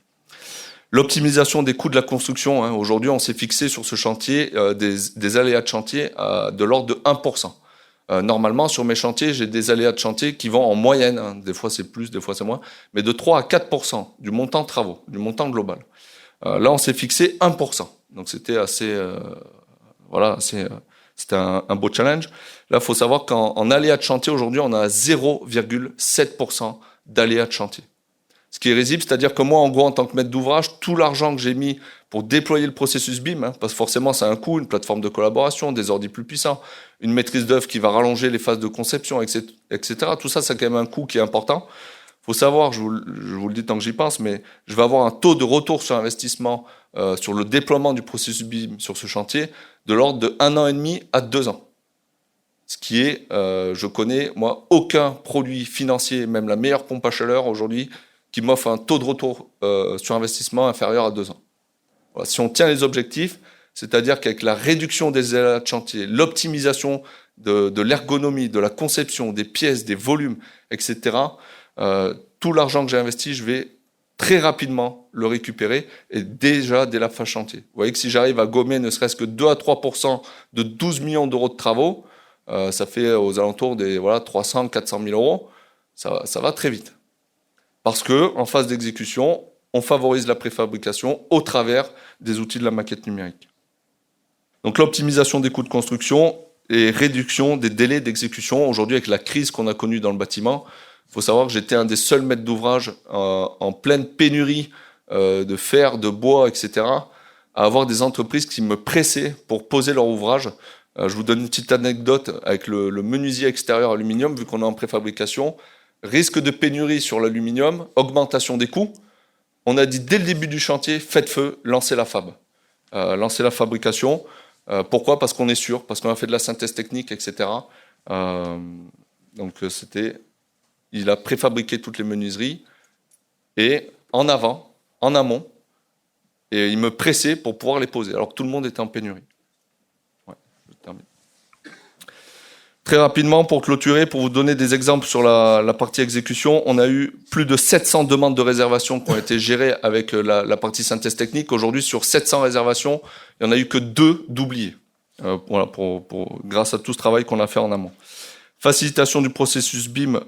L'optimisation des coûts de la construction. Aujourd'hui, on s'est fixé sur ce chantier des aléas de chantier de l'ordre de 1%. Normalement, sur mes chantiers, j'ai des aléas de chantier qui vont en moyenne, des fois c'est plus, des fois c'est moins, mais de 3 à 4% du montant de travaux, du montant global. Là, on s'est fixé 1%. Donc c'était c'était un beau challenge. Là, il faut savoir qu'en aléas de chantier, aujourd'hui, on a 0,7% d'aléas de chantier. Ce qui est risible, c'est-à-dire que moi, en gros, en tant que maître d'ouvrage, tout l'argent que j'ai mis pour déployer le processus BIM, parce que forcément, ça a un coût, une plateforme de collaboration, des ordi plus puissants, une maîtrise d'œuvre qui va rallonger les phases de conception, etc. Tout ça, ça a quand même un coût qui est important. Il faut savoir, je vous le dis tant que j'y pense, mais je vais avoir un taux de retour sur investissement sur le déploiement du processus BIM sur ce chantier de l'ordre de 1 an et demi à 2 ans. Ce qui est, je connais, moi, aucun produit financier, même la meilleure pompe à chaleur aujourd'hui, qui m'offre un taux de retour sur investissement inférieur à 2 ans. Voilà, si on tient les objectifs, c'est-à-dire qu'avec la réduction des aléas de chantier, l'optimisation de l'ergonomie, de la conception, des pièces, des volumes, etc., tout l'argent que j'ai investi, je vais très rapidement le récupérer et déjà dès la phase chantier. Vous voyez que si j'arrive à gommer ne serait-ce que 2 à 3% de 12 millions d'euros de travaux, ça fait aux alentours des 300 400 000 euros. Ça va très vite. Parce qu'en phase d'exécution, on favorise la préfabrication au travers des outils de la maquette numérique. Donc l'optimisation des coûts de construction et réduction des délais d'exécution. Aujourd'hui, avec la crise qu'on a connue dans le bâtiment, il faut savoir que j'étais un des seuls maîtres d'ouvrage en pleine pénurie de fer, de bois, etc., à avoir des entreprises qui me pressaient pour poser leur ouvrage. Je vous donne une petite anecdote avec le menuisier extérieur aluminium, vu qu'on est en préfabrication. Risque de pénurie sur l'aluminium, augmentation des coûts. On a dit dès le début du chantier, faites feu, lancez la fab. Lancez la fabrication. Pourquoi ? Parce qu'on est sûr, parce qu'on a fait de la synthèse technique, etc. Donc il a préfabriqué toutes les menuiseries et en amont, et il me pressait pour pouvoir les poser, alors que tout le monde était en pénurie. Ouais, je termine. Très rapidement, pour clôturer, pour vous donner des exemples sur la partie exécution, on a eu plus de 700 demandes de réservation qui ont été gérées avec la partie synthèse technique. Aujourd'hui, sur 700 réservations, il n'y en a eu que 2 d'oubliés. Grâce à tout ce travail qu'on a fait en amont. Facilitation du processus BIM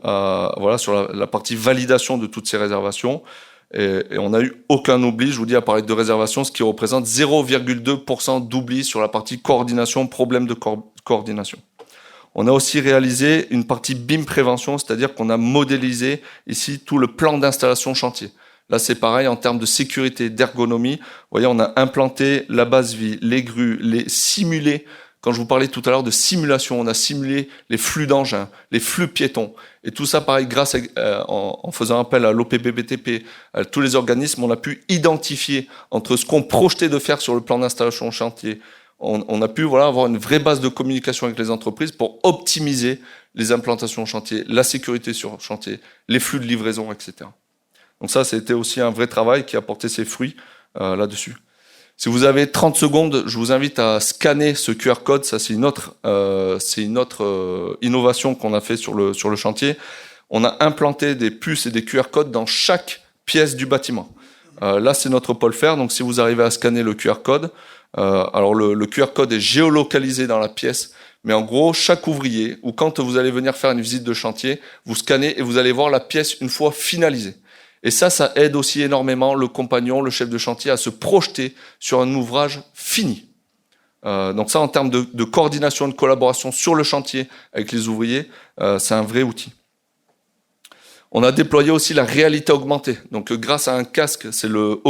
sur la partie validation de toutes ces réservations. Et on n'a eu aucun oubli, je vous dis, à parler de réservation, ce qui représente 0,2% d'oubli sur la partie coordination, problème de coordination. On a aussi réalisé une partie BIM prévention, c'est-à-dire qu'on a modélisé ici tout le plan d'installation chantier. Là, c'est pareil en termes de sécurité, d'ergonomie. Vous voyez, on a implanté la base vie, les grues, les simulés. Quand je vous parlais tout à l'heure de simulation, on a simulé les flux d'engins, les flux piétons. Et tout ça, pareil, grâce en faisant appel à l'OPBBTP, à tous les organismes, on a pu identifier entre ce qu'on projetait de faire sur le plan d'installation chantier. On a pu avoir une vraie base de communication avec les entreprises pour optimiser les implantations chantier, la sécurité sur chantier, les flux de livraison, etc. Donc ça, c'était aussi un vrai travail qui a porté ses fruits là-dessus. Si vous avez 30 secondes, je vous invite à scanner ce QR code. Ça, c'est une autre innovation qu'on a fait sur le chantier. On a implanté des puces et des QR codes dans chaque pièce du bâtiment. Là, c'est notre pôle fer. Donc, si vous arrivez à scanner le QR code, alors le QR code est géolocalisé dans la pièce. Mais en gros, chaque ouvrier, ou quand vous allez venir faire une visite de chantier, vous scannez et vous allez voir la pièce une fois finalisée. Et ça aide aussi énormément le compagnon, le chef de chantier, à se projeter sur un ouvrage fini. Donc ça, en termes de coordination et de collaboration sur le chantier avec les ouvriers, c'est un vrai outil. On a déployé aussi la réalité augmentée. Donc grâce à un casque, c'est le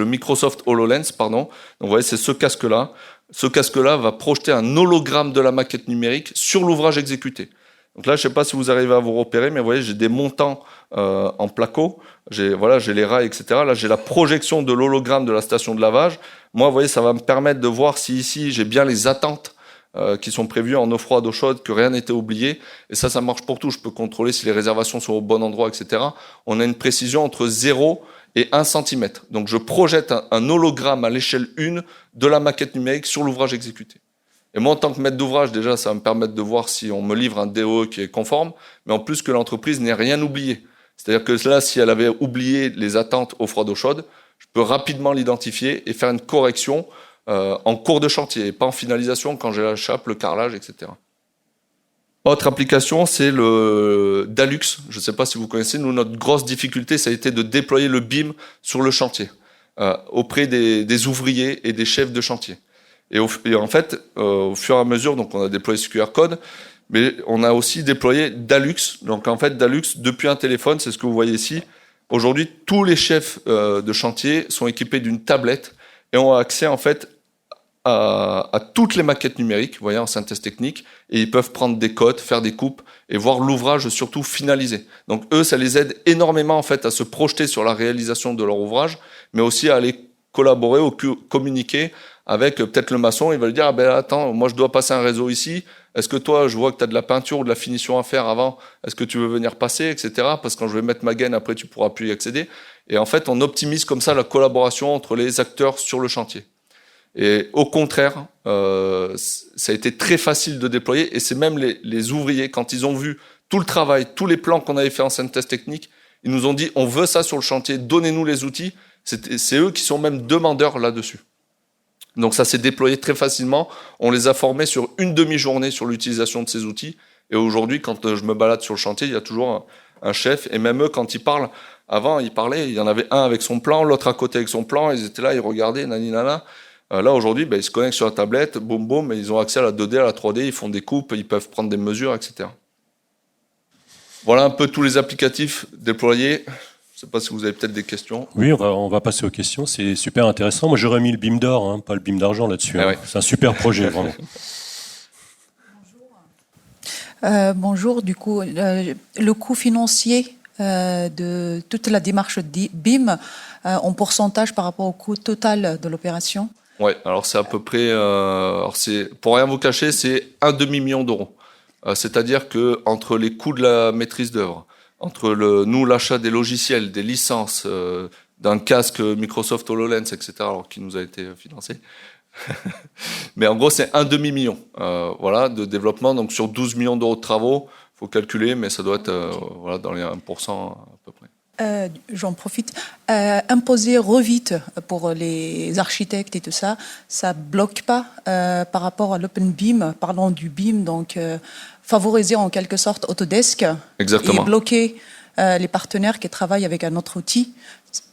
Microsoft HoloLens, pardon. Donc vous voyez, c'est ce casque-là. Ce casque-là va projeter un hologramme de la maquette numérique sur l'ouvrage exécuté. Donc là, je ne sais pas si vous arrivez à vous repérer, mais vous voyez, j'ai des montants en placo, j'ai les rails, etc. Là, j'ai la projection de l'hologramme de la station de lavage. Moi, vous voyez, ça va me permettre de voir si ici, j'ai bien les attentes qui sont prévues en eau froide, eau chaude, que rien n'était oublié. Et ça marche pour tout. Je peux contrôler si les réservations sont au bon endroit, etc. On a une précision entre 0 et 1 cm. Donc, je projette un hologramme à l'échelle 1 de la maquette numérique sur l'ouvrage exécuté. Et moi, en tant que maître d'ouvrage, déjà, ça va me permettre de voir si on me livre un DOE qui est conforme, mais en plus que l'entreprise n'ait rien oublié. C'est-à-dire que là, si elle avait oublié les attentes eau froide, eau chaude, je peux rapidement l'identifier et faire une correction en cours de chantier, et pas en finalisation quand j'ai la chape, le carrelage, etc. Autre application, c'est le Dalux. Je ne sais pas si vous connaissez, nous, notre grosse difficulté, ça a été de déployer le BIM sur le chantier, auprès des ouvriers et des chefs de chantier. Et en fait, au fur et à mesure, donc on a déployé ce QR code, mais on a aussi déployé Dalux. Donc en fait, Dalux, depuis un téléphone, c'est ce que vous voyez ici. Aujourd'hui, tous les chefs de chantier sont équipés d'une tablette et ont accès en fait à toutes les maquettes numériques, vous voyez, en synthèse technique, et ils peuvent prendre des cotes, faire des coupes et voir l'ouvrage surtout finalisé. Donc eux, ça les aide énormément en fait à se projeter sur la réalisation de leur ouvrage, mais aussi à aller collaborer ou communiquer avec peut-être le maçon. Il va lui dire, ah ben attends, moi je dois passer un réseau ici, est-ce que toi, je vois que tu as de la peinture ou de la finition à faire avant, est-ce que tu veux venir passer, etc. Parce que quand je vais mettre ma gaine, après tu pourras plus y accéder. Et en fait, on optimise comme ça la collaboration entre les acteurs sur le chantier. Et au contraire, ça a été très facile de déployer, et c'est même les ouvriers, quand ils ont vu tout le travail, tous les plans qu'on avait fait en synthèse technique, ils nous ont dit, on veut ça sur le chantier, donnez-nous les outils. C'est eux qui sont même demandeurs là-dessus. Donc ça s'est déployé très facilement. On les a formés sur une demi-journée sur l'utilisation de ces outils. Et aujourd'hui, quand je me balade sur le chantier, il y a toujours un chef. Et même eux, quand ils parlent, avant, ils parlaient, il y en avait un avec son plan, l'autre à côté avec son plan. Ils étaient là, ils regardaient, nani nana. Là, aujourd'hui, ils se connectent sur la tablette, boum, boum, et ils ont accès à la 2D, à la 3D, ils font des coupes, ils peuvent prendre des mesures, etc. Voilà un peu tous les applicatifs déployés. Je ne sais pas si vous avez peut-être des questions.
Oui, on va passer aux questions. C'est super intéressant. Moi, j'aurais mis le BIM d'or, pas le BIM d'argent là-dessus.
Ouais.
C'est un super projet, vraiment.
Bonjour. Du coup, le coût financier de toute la démarche BIM en pourcentage par rapport au coût total de l'opération?
Oui, alors c'est à peu près, pour rien vous cacher, c'est 1 demi-million d'euros. C'est-à-dire que entre les coûts de la maîtrise d'œuvre, entre l'achat des logiciels, des licences, d'un casque Microsoft HoloLens, etc., alors qui nous a été financé. Mais en gros, c'est 1 demi-million de développement. Donc sur 12 millions d'euros de travaux, il faut calculer, mais ça doit être dans les 1% à peu près.
J'en profite. Imposer Revit pour les architectes et tout ça, ça bloque pas par rapport à l'Open BIM, parlant du BIM, donc favoriser en quelque sorte Autodesk.
Exactement.
Et bloquer les partenaires qui travaillent avec un autre outil.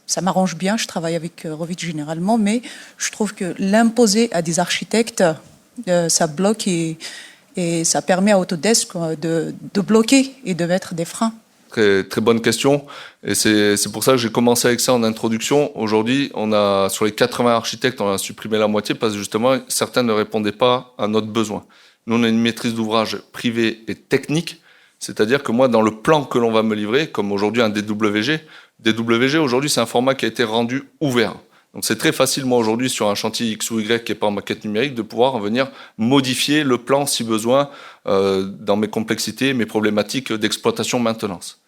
Ça m'arrange bien, je travaille avec Revit généralement, mais je trouve que l'imposer à des architectes, ça bloque et ça permet à Autodesk de bloquer et de mettre des freins.
Très, très bonne question. Et c'est pour ça que j'ai commencé avec ça en introduction. Aujourd'hui, sur les 80 architectes, on a supprimé la moitié parce que justement, certains ne répondaient pas à notre besoin. Nous, on a une maîtrise d'ouvrage privée et technique. C'est-à-dire que moi, dans le plan que l'on va me livrer, comme aujourd'hui un DWG aujourd'hui, c'est un format qui a été rendu ouvert. Donc c'est très facile, moi, aujourd'hui, sur un chantier X ou Y qui n'est pas en maquette numérique, de pouvoir venir modifier le plan si besoin dans mes complexités, mes problématiques d'exploitation-maintenance.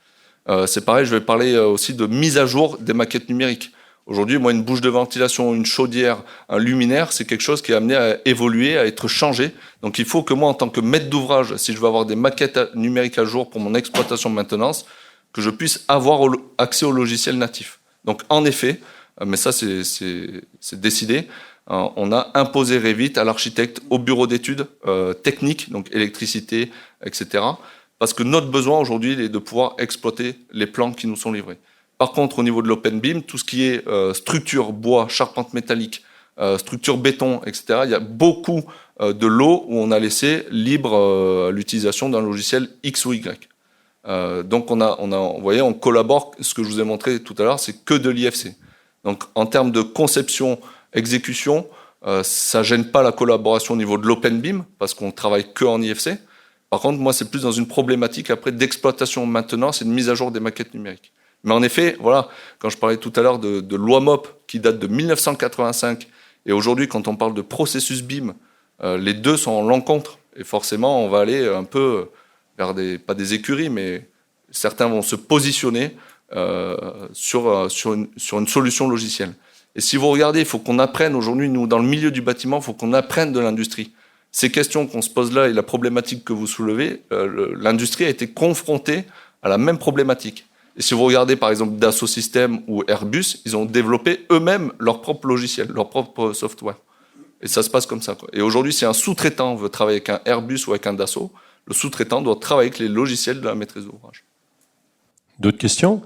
C'est pareil, je vais parler aussi de mise à jour des maquettes numériques. Aujourd'hui, moi, une bouche de ventilation, une chaudière, un luminaire, c'est quelque chose qui est amené à évoluer, à être changé. Donc il faut que moi, en tant que maître d'ouvrage, si je veux avoir des maquettes numériques à jour pour mon exploitation-maintenance, que je puisse avoir accès au logiciel natif. Donc en effet, mais ça c'est décidé, on a imposé Revit à l'architecte, au bureau d'études techniques, donc électricité, etc. Parce que notre besoin aujourd'hui est de pouvoir exploiter les plans qui nous sont livrés. Par contre, au niveau de l'Open BIM, tout ce qui est structure, bois, charpente métallique, structure béton, etc., il y a beaucoup de lots où on a laissé libre l'utilisation d'un logiciel X ou Y. Donc vous voyez, on collabore, ce que je vous ai montré tout à l'heure, c'est que de l'IFC. Donc en termes de conception, exécution, ça gêne pas la collaboration au niveau de l'Open BIM, parce qu'on travaille que en IFC. Par contre, moi, c'est plus dans une problématique après d'exploitation maintenance et de mise à jour des maquettes numériques. Mais en effet, voilà, quand je parlais tout à l'heure de loi MOP qui date de 1985, et aujourd'hui, quand on parle de processus BIM, les deux sont en l'encontre. Et forcément, on va aller un peu vers pas des écuries, mais certains vont se positionner sur une solution logicielle. Et si vous regardez, il faut qu'on apprenne aujourd'hui, nous, dans le milieu du bâtiment, il faut qu'on apprenne de l'industrie. Ces questions qu'on se pose là et la problématique que vous soulevez, l'industrie a été confrontée à la même problématique. Et si vous regardez par exemple Dassault Systèmes ou Airbus, ils ont développé eux-mêmes leur propre logiciel, leur propre software. Et ça se passe comme ça, quoi. Et aujourd'hui, si un sous-traitant veut travailler avec un Airbus ou avec un Dassault, le sous-traitant doit travailler avec les logiciels de la maîtrise d'ouvrage.
D'autres questions ?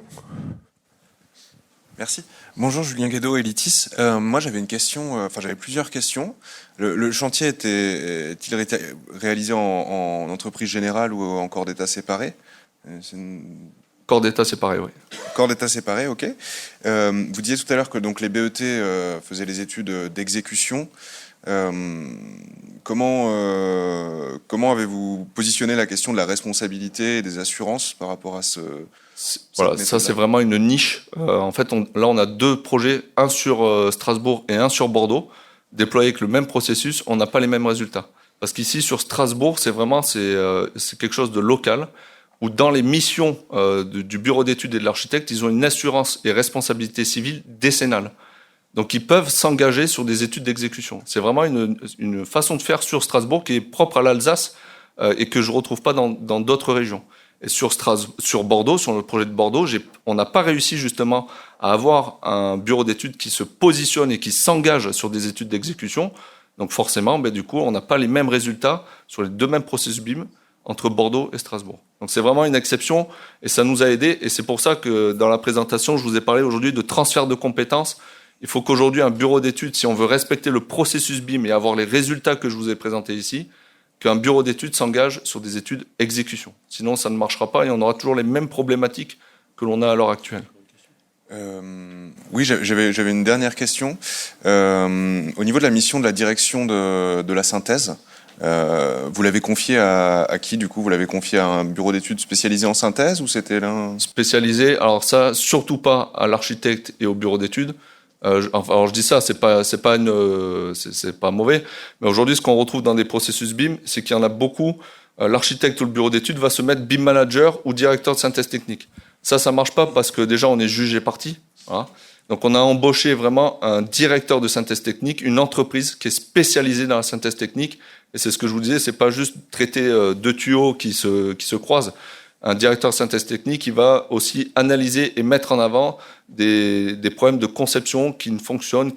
Merci. Bonjour Julien Guédot, Elitis. Moi j'avais une question, j'avais plusieurs questions. Le chantier est-il réalisé en entreprise générale ou en corps d'état séparé ?
Corps d'état séparé, oui.
Corps d'état séparé, ok. Vous disiez tout à l'heure que donc, les BET faisaient les études d'exécution. Comment avez-vous positionné la question de la responsabilité et des assurances par rapport à ce...
Voilà, ça c'est vraiment une niche. En fait, là on a deux projets, un sur Strasbourg et un sur Bordeaux, déployés avec le même processus, on n'a pas les mêmes résultats. Parce qu'ici sur Strasbourg, c'est quelque chose de local, où dans les missions du bureau d'études et de l'architecte, ils ont une assurance et responsabilité civile décennale. Donc ils peuvent s'engager sur des études d'exécution. C'est vraiment une façon de faire sur Strasbourg qui est propre à l'Alsace et que je ne retrouve pas dans d'autres régions. Et sur Bordeaux, sur le projet de Bordeaux, on n'a pas réussi justement à avoir un bureau d'études qui se positionne et qui s'engage sur des études d'exécution. Donc forcément, du coup, on n'a pas les mêmes résultats sur les deux mêmes processus BIM entre Bordeaux et Strasbourg. Donc c'est vraiment une exception et ça nous a aidés. Et c'est pour ça que dans la présentation, je vous ai parlé aujourd'hui de transfert de compétences. Il faut qu'aujourd'hui, un bureau d'études, si on veut respecter le processus BIM et avoir les résultats que je vous ai présentés ici, qu'un bureau d'études s'engage sur des études exécution. Sinon, ça ne marchera pas et on aura toujours les mêmes problématiques que l'on a à l'heure actuelle.
Oui, j'avais une dernière question. Au niveau de la mission de la direction de la synthèse, vous l'avez confié à qui, du coup? Vous l'avez confié à un bureau d'études spécialisé en synthèse ou c'était l'un...
Spécialisé, alors ça, surtout pas à l'architecte et au bureau d'études. Alors je dis ça, c'est pas mauvais, mais aujourd'hui ce qu'on retrouve dans des processus BIM, c'est qu'il y en a beaucoup. L'architecte ou le bureau d'études va se mettre BIM manager ou directeur de synthèse technique. Ça marche pas parce que déjà on est jugé parti. Voilà. Donc on a embauché vraiment un directeur de synthèse technique, une entreprise qui est spécialisée dans la synthèse technique. Et c'est ce que je vous disais, c'est pas juste traiter deux tuyaux qui se croisent. Un directeur de synthèse technique, il va aussi analyser et mettre en avant des problèmes de conception qui ne fonctionnent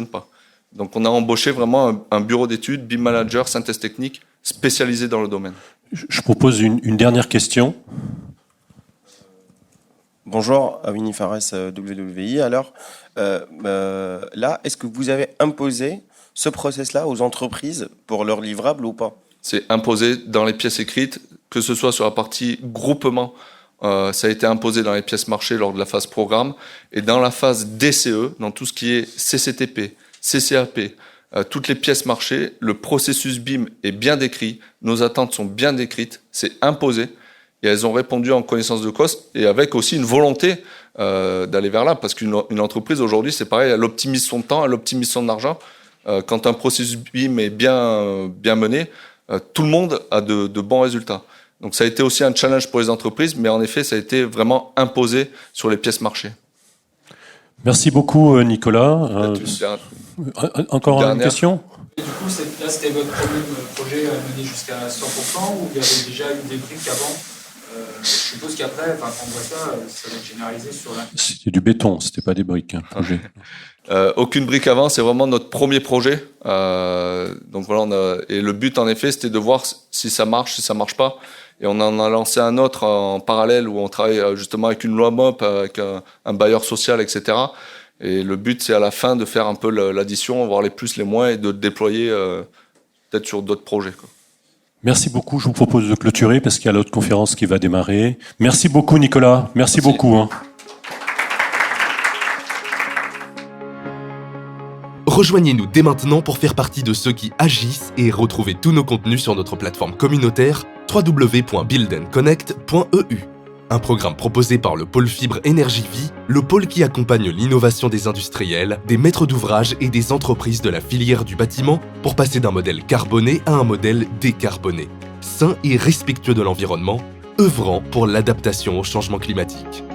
pas. Donc on a embauché vraiment un bureau d'études, BIM manager, synthèse technique, spécialisé dans le domaine.
Je propose une dernière question.
Bonjour, Awini Fares, WWI. Alors, là, est-ce que vous avez imposé ce process-là aux entreprises pour leurs livrables ou pas?
C'est imposé dans les pièces écrites, que ce soit sur la partie groupement, ça a été imposé dans les pièces marché lors de la phase programme, et dans la phase DCE, dans tout ce qui est CCTP, CCAP, toutes les pièces marché, le processus BIM est bien décrit, nos attentes sont bien décrites, c'est imposé, et elles ont répondu en connaissance de cause, et avec aussi une volonté d'aller vers là, parce qu'une entreprise aujourd'hui, c'est pareil, elle optimise son temps, elle optimise son argent. Quand un processus BIM est bien mené, tout le monde a de bons résultats. Donc ça a été aussi un challenge pour les entreprises, mais en effet, ça a été vraiment imposé sur les pièces marché.
Merci beaucoup, Nicolas. Encore une question?
Et du coup, là, c'était votre premier projet mené jusqu'à 100%, ou il y avait déjà eu des briques avant? Je suppose qu'après, quand on voit ça va être généralisé sur la...
C'était du béton, c'était pas des briques, un projet.
Aucune brique avant, c'est vraiment notre premier projet. Donc voilà, et le but en effet, c'était de voir si ça marche, si ça marche pas. Et on en a lancé un autre en parallèle où on travaille justement avec une loi MOP, avec un bailleur social, etc. Et le but, c'est à la fin de faire un peu l'addition, voir les plus, les moins, et de déployer peut-être sur d'autres projets, quoi.
Merci beaucoup. Je vous propose de clôturer parce qu'il y a l'autre conférence qui va démarrer. Merci beaucoup, Nicolas. Merci beaucoup.
Rejoignez-nous dès maintenant pour faire partie de ceux qui agissent et retrouvez tous nos contenus sur notre plateforme communautaire www.buildandconnect.eu. Un programme proposé par le pôle Fibre Énergie Vie, le pôle qui accompagne l'innovation des industriels, des maîtres d'ouvrage et des entreprises de la filière du bâtiment pour passer d'un modèle carboné à un modèle décarboné, sain et respectueux de l'environnement, œuvrant pour l'adaptation au changement climatique.